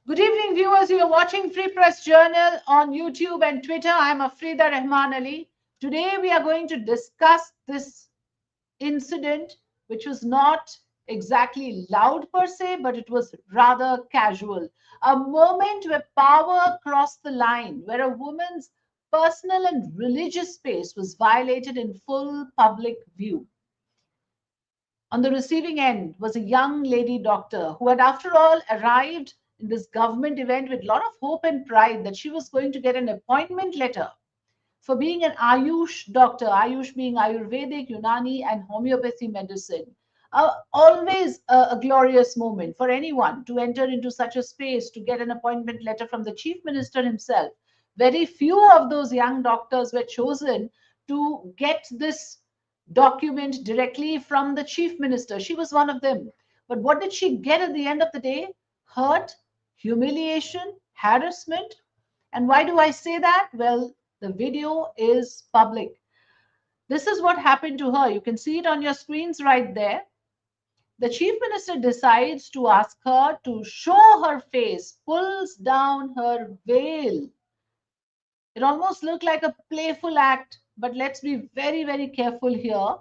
Good evening, viewers. You are watching Free Press Journal on YouTube and Twitter. I'm Afrida Rahman Ali. Today, we are going to discuss this incident, which was not exactly loud per se, but it was rather casual. A moment where power crossed the line, where a woman's personal and religious space was violated in full public view. On the receiving end was a young lady doctor who had, after all, arrived in this government event with a lot of hope and pride that she was going to get an appointment letter for being an AYUSH doctor, AYUSH being Ayurvedic, Unani, and homeopathy medicine. Always a glorious moment for anyone to enter into such a space to get an appointment letter from the chief minister himself. Very few of those young doctors were chosen to get this document directly from the chief minister. She was one of them. But what did she get at the end of the day? Hurt, humiliation, harassment. And why do I say that? Well, the video is public. This is what happened to her. You can see it on your screens right there. The chief minister decides to ask her to show her face, pulls down her veil. It almost looked like a playful act, but let's be very, very careful here.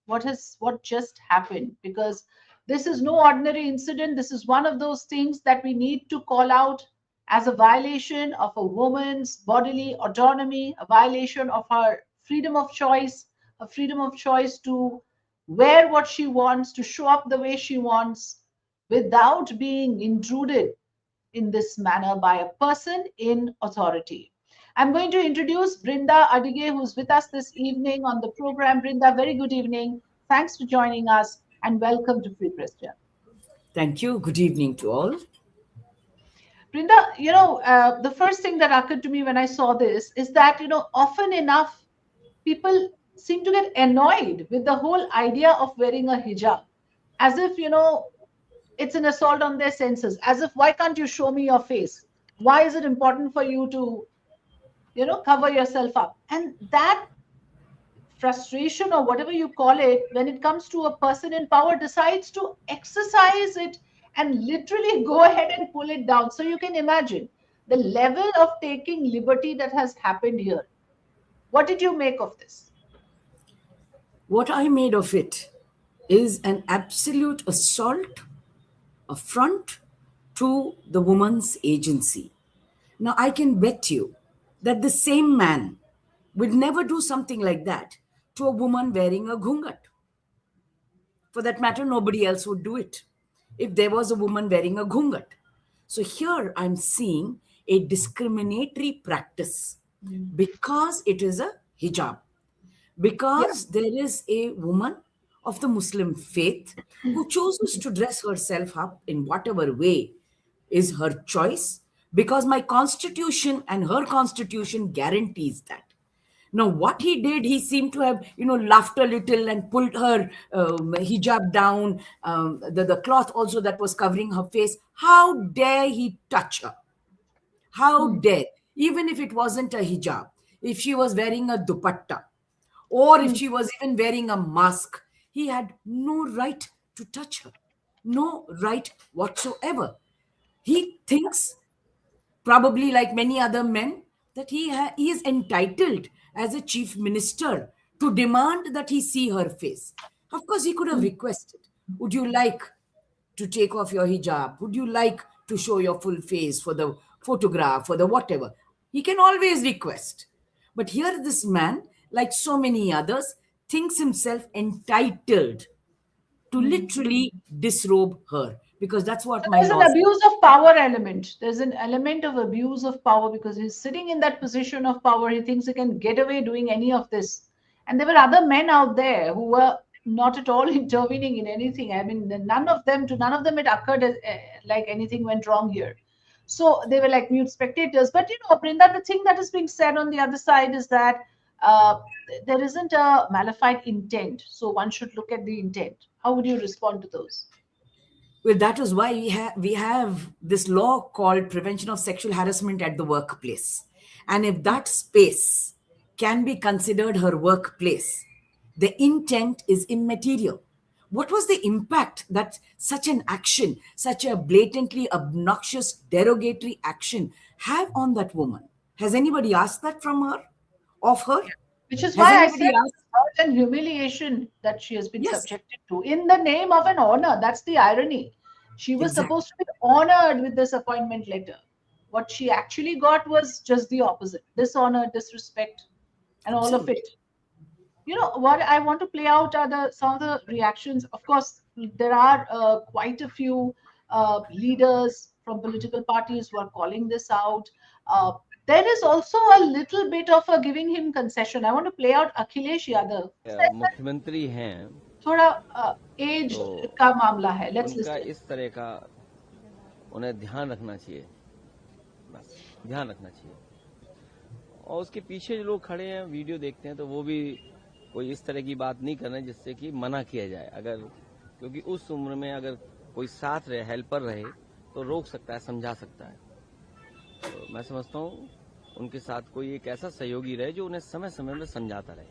What just happened? Because this is no ordinary incident. This is one of those things that we need to call out as a violation of a woman's bodily autonomy, a violation of her freedom of choice, a freedom of choice to wear what she wants, to show up the way she wants, without being intruded in this manner by a person in authority. I'm going to introduce Brinda Adige, who's with us this evening on the program. Brinda, very good evening. Thanks for joining us and welcome to Free Press Journal. Thank you. Good evening to all. Brinda, the first thing that occurred to me when I saw this is that, often enough, people seem to get annoyed with the whole idea of wearing a hijab, as if, it's an assault on their senses, as if, why can't you show me your face? Why is it important for you to cover yourself up? And that frustration, or whatever you call it, when it comes to a person in power, decides to exercise it and literally go ahead and pull it down. So you can imagine the level of taking liberty that has happened here. What did you make of this? What I made of it is an absolute assault, affront to the woman's agency. Now, I can bet you that the same man would never do something like that to a woman wearing a ghungat. For that matter, nobody else would do it if there was a woman wearing a ghungat. So here I'm seeing a discriminatory practice because it is a hijab, because there is a woman of the Muslim faith who chooses to dress herself up in whatever way is her choice, because my constitution and her constitution guarantees that. Now, what he did, he seemed to have, laughed a little and pulled her hijab down, the cloth also that was covering her face. How dare he touch her? How dare? Even if it wasn't a hijab, if she was wearing a dupatta, or if she was even wearing a mask, he had no right to touch her. No right whatsoever. He thinks, probably like many other men, that he is entitled as a chief minister to demand that he see her face. Of course, he could have requested, would you like to take off your hijab? Would you like to show your full face for the photograph, for the whatever? He can always request. But here this man, like so many others, thinks himself entitled to literally disrobe her, because that's what my There's an law says. abuse of power element. There's an element of abuse of power because he's sitting in that position of power. He thinks he can get away doing any of this. And there were other men out there who were not at all intervening in anything. I mean, to none of them it occurred as, like anything went wrong here. So they were like mute spectators. But Brinda, the thing that is being said on the other side is that uh, there isn't a malified intent. So one should look at the intent. How would you respond to those? Well, that is why we have this law called Prevention of Sexual Harassment at the Workplace. And if that space can be considered her workplace, the intent is immaterial. What was the impact that such an action, such a blatantly obnoxious, derogatory action have on that woman? Has anybody asked that from her? Of her? Yeah. Which is Has why I anybody said asked? the hurt and humiliation that she has been Yes, subjected to in the name of an honor. That's the irony. She was exactly. supposed to be honored with this appointment letter. What she actually got was just the opposite: dishonor, disrespect, and all of it. Absolutely. What I want to play out are some of the reactions. Of course, there are quite a few leaders from political parties who are calling this out. Uh, there is also a little bit of a giving him concession. I want to play out Akhilesh Yadav. मुख्यमंत्री हैं थोड़ा as तो का मामला है. Let's उनका listen. इस तरह का उन्हें ध्यान रखना चाहिए, बस ध्यान रखना चाहिए। और उसके पीछे जो लोग खड़े हैं वीडियो देखते हैं तो वो भी कोई इस तरह की बात नहीं करना जिससे कि मना किया जाए, अगर क्योंकि उस उम्र में अगर कोई साथ रहे, हेल्पर रहे तो रोक सकता है, समझा सकता है। तो मैं समझता हूँ उनके साथ कोई एक ऐसा सहयोगी रहे जो उन्हें समय समय में समझाता रहे।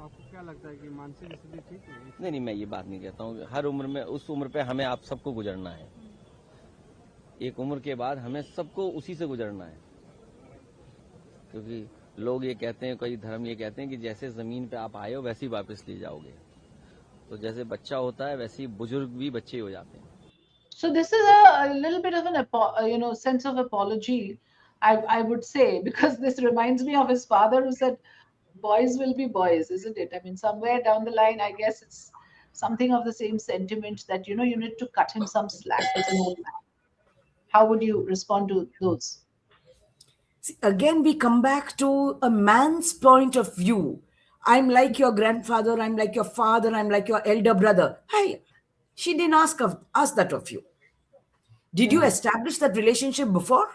आपको क्या लगता है कि मानसिक स्थिति ठीक है? नहीं, मैं ये बात नहीं कहता हूँ। हर उम्र में, उस उम्र पे हमें आप सबको गुजरना है। एक उम्र के बाद हमें सबको उसी से गुजरना है, क्योंकि लोग ये कहते हैं, कई धर्म ये कहते हैं कि जैसे जमीन पे आप आए हो वैसे ही वापस ले जाओगे। तो जैसे बच्चा होता है वैसे ही बुजुर्ग भी बच्चे हो जाते हैं। So this is a little bit of an sense of apology, I would say, because this reminds me of his father who said, "Boys will be boys," isn't it? I mean, somewhere down the line, I guess it's something of the same sentiment that you need to cut him some slack. He's an old man. How would you respond to those? See, again, we come back to a man's point of view. I'm like your grandfather, I'm like your father, I'm like your elder brother. Hey, she didn't ask that of you. Did you Mm. establish that relationship before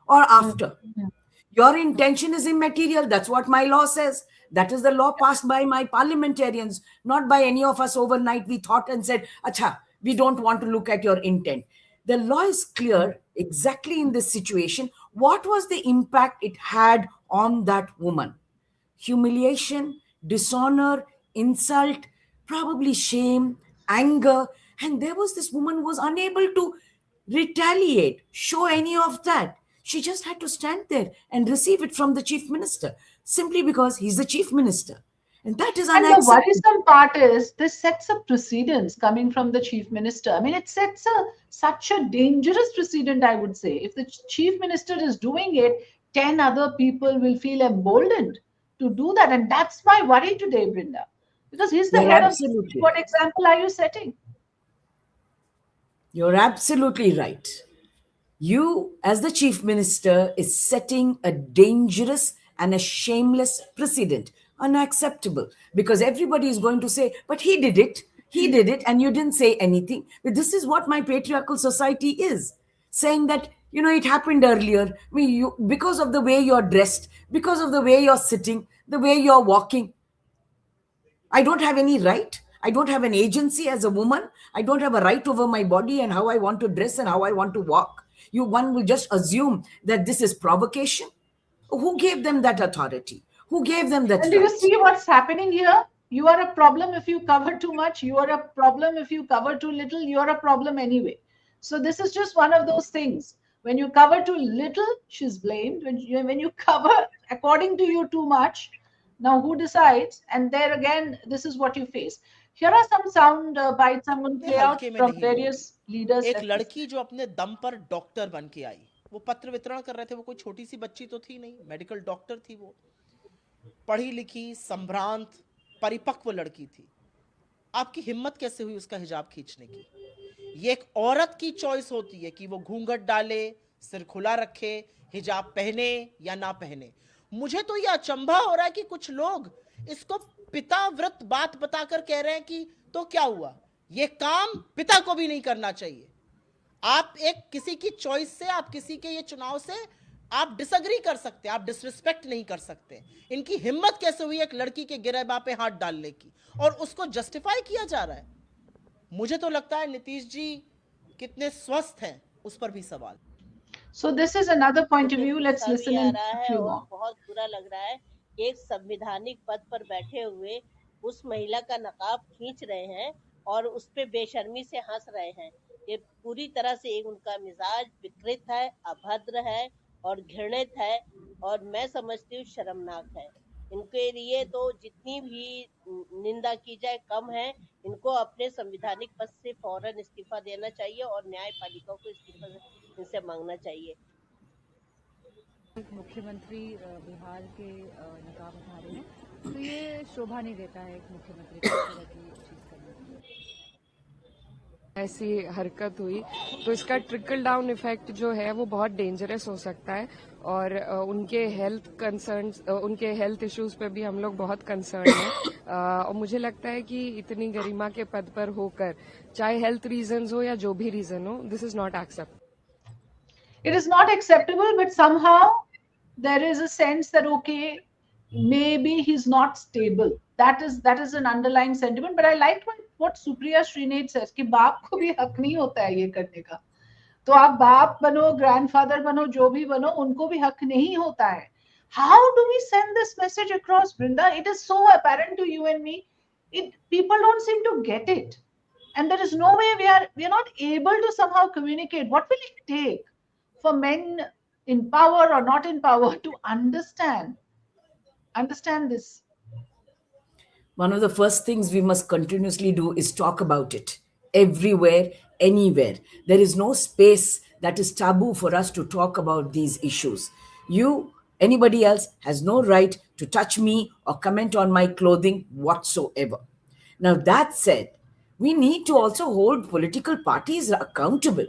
or Mm. after? Mm. Your intention is immaterial. That's what my law says. That is the law passed by my parliamentarians, not by any of us overnight. We thought and said, Acha, we don't want to look at your intent. The law is clear exactly in this situation. What was the impact it had on that woman? Humiliation, dishonor, insult, probably shame, anger. And there was this woman who was unable to retaliate, show any of that. She just had to stand there and receive it from the chief minister simply because he's the chief minister. And that is And the unacceptable. worrisome part is this sets a precedence coming from the chief minister. I mean, it sets such a dangerous precedent, I would say. If the chief minister is doing it, 10 other people will feel emboldened to do that. And that's my worry today, Brinda. Because he's the You're head of the state. absolutely What right. example are you setting? You're absolutely right. You, as the chief minister, is setting a dangerous and a shameless precedent. Unacceptable. Because everybody is going to say, but he did it. He did it, and you didn't say anything. But this is what my patriarchal society is saying that, it happened earlier. I mean, because of the way you're dressed, because of the way you're sitting, the way you're walking, I don't have any right. I don't have an agency as a woman. I don't have a right over my body and how I want to dress and how I want to walk. One will just assume that this is provocation. Who gave them that authority? Who gave them that And do you right? see what's happening here? You are a problem if you cover too much. You are a problem if you cover too little. You are a problem anyway. So this is just one of those things. When you cover too little, she's blamed. When you cover according to you too much, now who decides? And there again, this is what you face. Here are some sound bites I'm going to इतने play out हल्के में from नहीं लोगे। various leaders. एक Let's listen. लड़की जो अपने दम पर डॉक्टर बन के आई, वो पत्र वितरण कर रहे थे, वो कोई छोटी सी बच्ची तो थी नहीं, मेडिकल डॉक्टर थी वो, पढ़ी लिखी, संभ्रांत, परिपक्व लड़की थी। आपकी हिम्मत कैसे हुई उसका हिजाब खींचने की? ये एक औरत की चॉइस होती है कि वो घूंघट डाले, सिर खुला रखे, हिजाब पहने या ना पहने। मुझे तो ये अचंभा हो रहा है कि कुछ लोग इसको पिताव्रत बात बताकर कह रहे हैं कि तो क्या हुआ, ये काम पिता को भी नहीं करना चाहिए। आप एक किसी की चॉइस से, आप किसी के ये चुनाव से आप डिसएग्री कर सकते हैं, आप डिसरिस्पेक्ट नहीं कर सकते। इनकी हिम्मत कैसे हुई एक लड़की के गिरेबां पे हाथ डालने की, और उसको जस्टिफाई किया जा रहा है। मुझे तो लगता है नीतीश जी कितने स्वस्थ हैं उस पर भी सवाल। So this is another point of मुझे view. Let's गुस्सा भी listen आ in रहा a है few और more. बहुत बुरा लग रहा है कि एक संवैधानिक पद पर बैठे हुए उस महिला का नकाब खींच रहे हैं और उस पे बेशर्मी से हंस रहे हैं। ये पूरी तरह से एक उनका मिजाज विकृत है, अभद्र है और घृणित है, और मैं समझती हूँ शर्मनाक है। इनके लिए तो जितनी भी निंदा की जाए कम है। इनको अपने संवैधानिक पद से फौरन इस्तीफा देना चाहिए और न्यायपालिका को इस्तीफा इनसे मांगना चाहिए। मुख्यमंत्री बिहार के नकाब उठा रहे हैं, तो ये शोभा नहीं देता है एक मुख्यमंत्री को इस तरह की चीज करना। ऐसी हरकत हुई तो इसका ट्रिकल डाउन इफेक्ट जो है वो बहुत डेंजरस हो सकता है, और उनके हेल्थ कंसर्न्स, उनके हेल्थ इश्यूज पे भी हम लोग बहुत कंसर्न हैं। और मुझे लगता है कि इतनी गरिमा के पद पर होकर, चाहे हेल्थ रीजंस हो या जो भी रीजन हो, this is not acceptable. It is not acceptable, but somehow there is a sense that okay, maybe he's not stable. That is an underlying sentiment. But I liked what Supriya Srinath says कि बाप को भी हक नहीं होता है ये करने का. तो आप बाप बनो, ग्रैंडफादर बनो, जो भी बनो, उनको भी हक नहीं होता है. How do we send this message across, Brinda? It is so apparent to you and me. People don't seem to get it, and there is no way we are not able to somehow communicate. What will it take for men in power or not in power to understand this? One of the first things we must continuously do is talk about it everywhere, anywhere. There is no space that is taboo for us to talk about these issues. Anybody else has no right to touch me or comment on my clothing whatsoever. Now, that said, we need to also hold political parties accountable.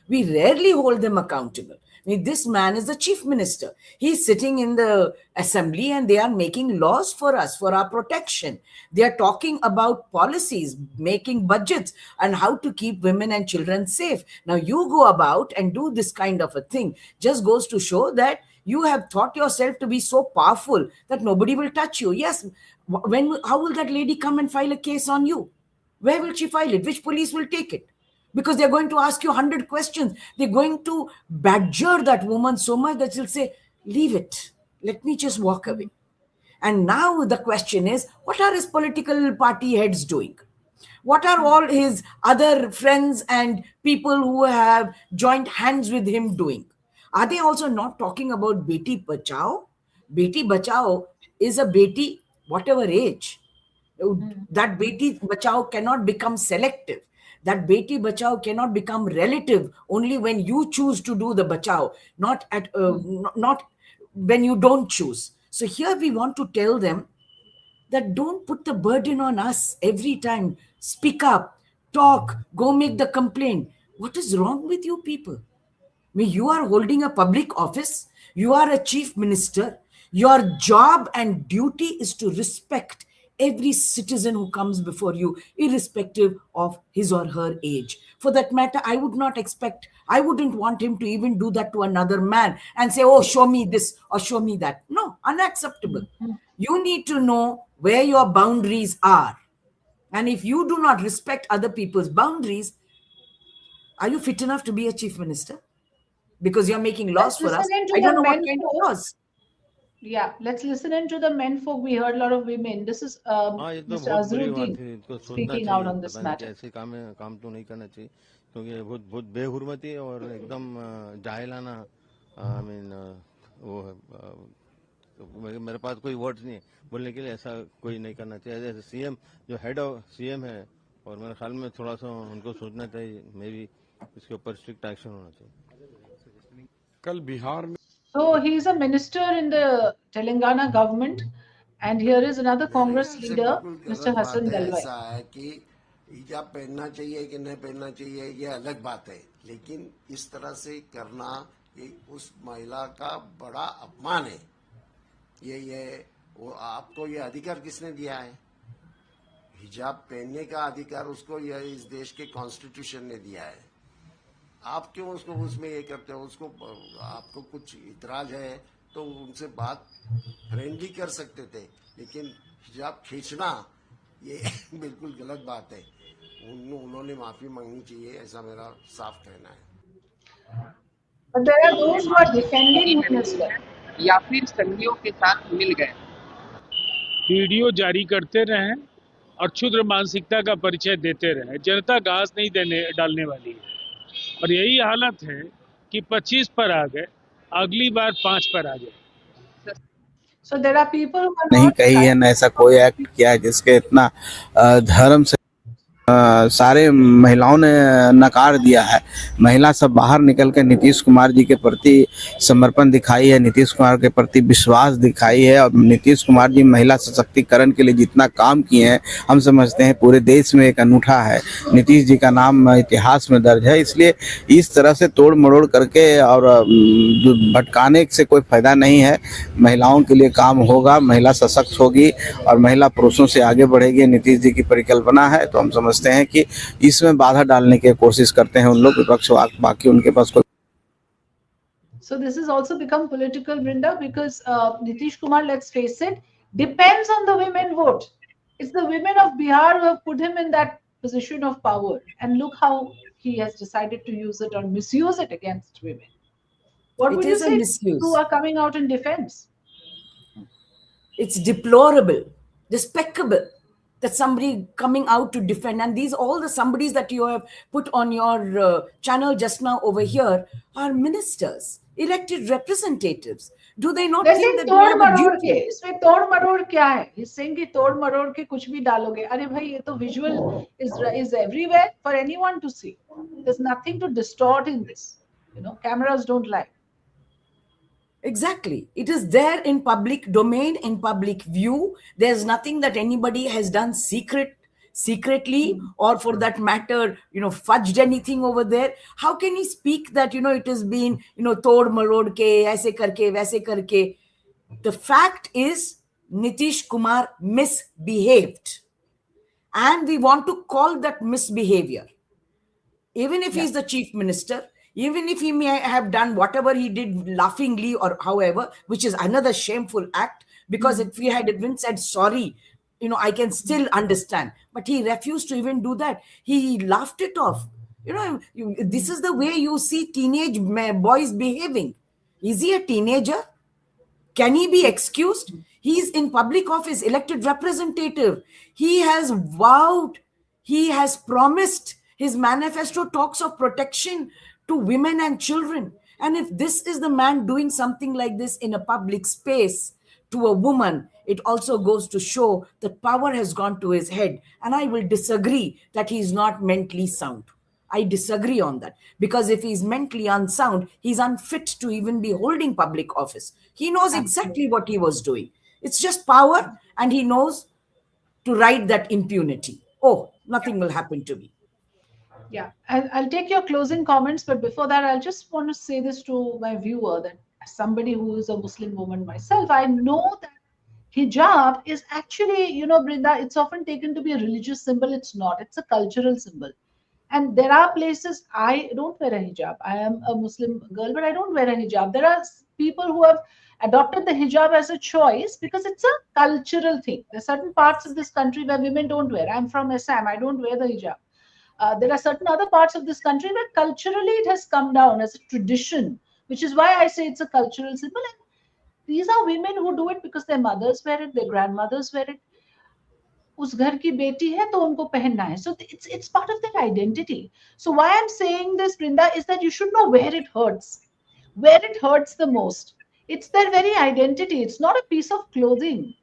We rarely hold them accountable. I mean, this man is the chief minister. He's sitting in the assembly and they are making laws for us, for our protection. They are talking about policies, making budgets, and how to keep women and children safe. Now, you go about and do this kind of a thing. Just goes to show that you have thought yourself to be so powerful that nobody will touch you. Yes, how will that lady come and file a case on you? Where will she file it? Which police will take it? Because they're going to ask you 100 questions. They're going to badger that woman so much that she'll say, leave it. Let me just walk away. And now the question is, what are his political party heads doing? What are all his other friends and people who have joined hands with him doing? Are they also not talking about Beti Bachao? Beti Bachao is a Beti, whatever age. That Beti Bachao cannot become selective. That Beti Bachao cannot become relative only when you choose to do the Bachao, not when you don't choose. So here we want to tell them that don't put the burden on us every time. Speak up, talk, go make the complaint. What is wrong with you people? I mean, you are holding a public office. You are a chief minister. Your job and duty is to respect every citizen who comes before you, irrespective of his or her age. For that matter, I wouldn't want him to even do that to another man and say, oh, show me this or show me that. No, unacceptable. You need to know where your boundaries are. And if you do not respect other people's boundaries, are you fit enough to be a chief minister? Because you're making laws for us. I don't know what kind of laws. Yeah, let's listen into the men folk. We heard a lot of women. This is Mr. Azharuddin speaking out on this matter. ऐसे काम तो नहीं करना चाहिए, क्योंकि बहुत बेहुरमती और एकदम जाहिलाना, आई मीन वो है, मेरे पास कोई वर्ड्स नहीं है बोलने के लिए. ऐसा कोई नहीं करना चाहिए. जैसे सीएम जो हेड ऑफ सीएम है, और मेरे ख्याल में थोड़ा सा उनको सोचना चाहिए, मे बी इसके ऊपर स्ट्रिक्ट एक्शन होना चाहिए. कल बिहार में So he's a minister in the Telangana government, and here is another Congress leader, Mr. Hassan Dalwai. ऐसा है कि हिजाब पहनना चाहिए कि नहीं पहनना चाहिए ये अलग बात है, लेकिन इस तरह से करना ये उस महिला का बड़ा अपमान है. ये वो आपको ये अधिकार किसने दिया है? हिजाब पहनने का अधिकार उसको ये इस देश के कॉन्स्टिट्यूशन ने दिया है. आप क्यों उसको उसमें ये करते हो? उसको आपको कुछ इतराज है तो उनसे बात फ्रेंडली कर सकते थे, लेकिन हिजाब खींचना ये बिल्कुल गलत बात है. उन्होंने माफी मांगनी चाहिए, ऐसा मेरा साफ कहना है. But there are those who are defending him as well. या फिर संघियों के साथ मिल गए, वीडियो जारी करते रहें और क्षुद्र मानसिकता का परिचय देते रहे। जनता घास नहीं डालने वाली है और यही हालत है कि 25 पर आ गए, अगली बार 5 पर आ गए। So there are people who are नहीं not कही है, न ऐसा कोई एक्ट किया है जिसके इतना धर्म से सारे महिलाओं ने नकार दिया है। महिला सब बाहर निकल के नीतीश कुमार जी के प्रति समर्पण दिखाई है, नीतीश कुमार के प्रति विश्वास दिखाई है। और नीतीश कुमार जी महिला सशक्तिकरण के लिए जितना काम किए हैं, हम समझते हैं पूरे देश में एक अनूठा है। नीतीश जी का नाम इतिहास में दर्ज है। इसलिए इस तरह से तोड़ मरोड़ करके और भटकाने से कोई फायदा नहीं है। महिलाओं के लिए काम होगा, महिला सशक्त होगी और महिला पुरुषों से आगे बढ़ेगी। नीतीश जी की परिकल्पना है, तो हम समझते हैं कि इसमें बाधा डालने की कोशिश करते हैं उन लोग, विपक्ष बाकी उनके पास कोई। So this has also become political, Brinda, because Nitish Kumar, let's face it, depends on the women vote. It's the women of Bihar who have put him in that position of power, and look how he has decided to use it or misuse it against women. What would you say who are coming out in defense? It's deplorable, despicable that somebody coming out to defend, and these all the somebodies that you have put on your channel just now over here are ministers, elected representatives. Do they not think that they have a duty? इसमें तोड़ मरोड़ क्या है? He's saying कि तोड़ मरोड़ के कुछ भी डालोगे। अरे भाई, ये तो visual is everywhere for anyone to see. There's nothing to distort in this. You know, cameras don't lie. Exactly. It is there in public domain, in public view. There's nothing that anybody has done secretly, or for that matter, fudged anything over there. How can he speak that, it has been, tod marod ke, aise karke, waise karke? The fact is, Nitish Kumar misbehaved. And we want to call that misbehavior. Even if he's the chief minister, even if he may have done whatever he did laughingly or however, which is another shameful act, because if he had even said sorry, I can still understand. But he refused to even do that. He laughed it off. This is the way you see teenage boys behaving. Is he a teenager? Can he be excused? He's in public office, elected representative. He has vowed, he has promised. His manifesto talks of protection to women and children. And if this is the man doing something like this in a public space to a woman, it also goes to show that power has gone to his head. And I will disagree that he's not mentally sound. I disagree on that. Because if he's mentally unsound, he's unfit to even be holding public office. He knows exactly what he was doing. It's just power, and he knows to ride that impunity. Oh, nothing will happen to me. Yeah, I'll take your closing comments, but before that, I'll just want to say this to my viewer, that as somebody who is a Muslim woman myself, I know that hijab is actually, Brinda, it's often taken to be a religious symbol. It's not. It's a cultural symbol. And there are places I don't wear a hijab. I am a Muslim girl, but I don't wear a hijab. There are people who have adopted the hijab as a choice because it's a cultural thing. There are certain parts of this country where women don't wear. I'm from Assam. I don't wear the hijab. There are certain other parts of this country where culturally it has come down as a tradition, which is why I say it's a cultural symbol. And these are women who do it because their mothers wear it, their grandmothers wear it. उस घर की बेटी है तो उनको पहनना है. So it's part of their identity. So why I'm saying this, Brinda, is that you should know where it hurts the most. It's their very identity. It's not a piece of clothing,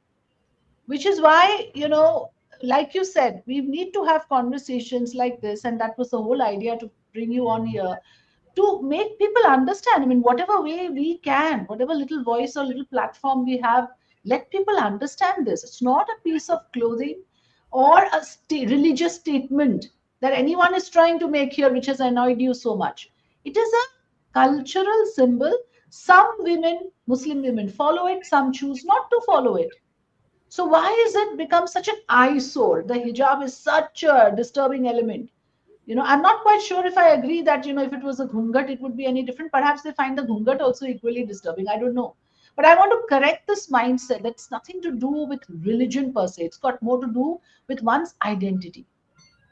which is why, like you said, we need to have conversations like this, and that was the whole idea to bring you on here, to make people understand. I mean, whatever way we can, whatever little voice or little platform we have, let people understand this. It's not a piece of clothing or a religious statement that anyone is trying to make here, which has annoyed you so much. It is a cultural symbol. Some women, Muslim women, follow it, some choose not to follow it. So why is it become such an eyesore? The hijab is such a disturbing element. I'm not quite sure if I agree that, if it was a ghungat, it would be any different. Perhaps they find the ghungat also equally disturbing. I don't know. But I want to correct this mindset. That's nothing to do with religion per se. It's got more to do with one's identity.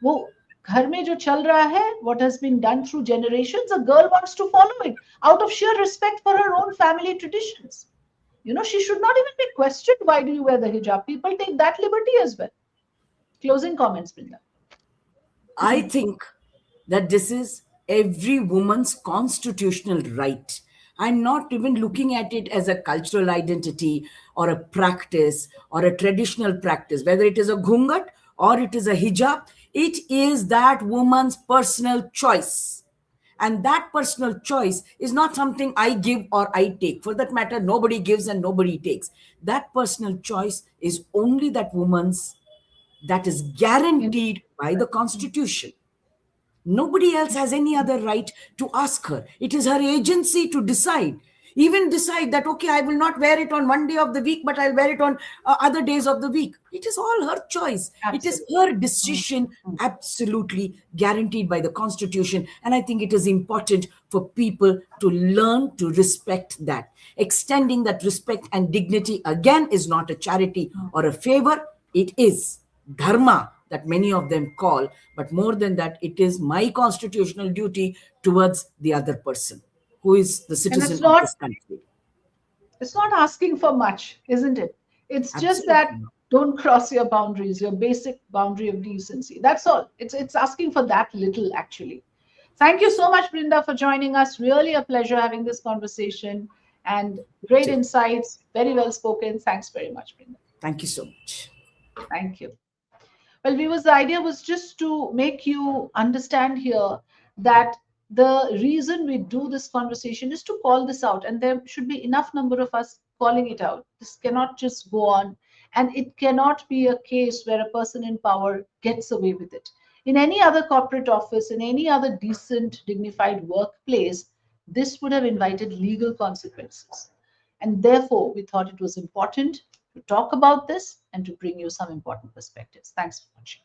वो घर में जो चल रहा है, what has been done through generations, a girl wants to follow it out of sheer respect for her own family traditions. She should not even be questioned. Why do you wear the hijab? People take that liberty as well. Closing comments, Brinda. I think that this is every woman's constitutional right. I'm not even looking at it as a cultural identity or a practice or a traditional practice, whether it is a ghungat or it is a hijab. It is that woman's personal choice. And that personal choice is not something I give or I take. For that matter, nobody gives and nobody takes. That personal choice is only that woman's, that is guaranteed by the Constitution. Nobody else has any other right to ask her. It is her agency to decide. Even decide that, okay, I will not wear it on one day of the week, but I'll wear it on other days of the week. It is all her choice. Absolutely. It is her decision, absolutely guaranteed by the Constitution. And I think it is important for people to learn to respect that. Extending that respect and dignity, again, is not a charity or a favor. It is dharma that many of them call, but more than that, it is my constitutional duty towards the other person who is the citizen of this country. It's not asking for much, isn't it? It's just that don't cross your boundaries, your basic boundary of decency. That's all. It's asking for that little, actually. Thank you so much, Brinda, for joining us. Really a pleasure having this conversation and great insights. Very well spoken. Thanks very much, Brinda. Thank you so much. Thank you. Well, viewers, the idea was just to make you understand here that the reason we do this conversation is to call this out, and there should be enough number of us calling it out. This cannot just go on, and it cannot be a case where a person in power gets away with it. In any other corporate office, in any other decent, dignified workplace, this would have invited legal consequences. And therefore, we thought it was important to talk about this and to bring you some important perspectives. Thanks for watching.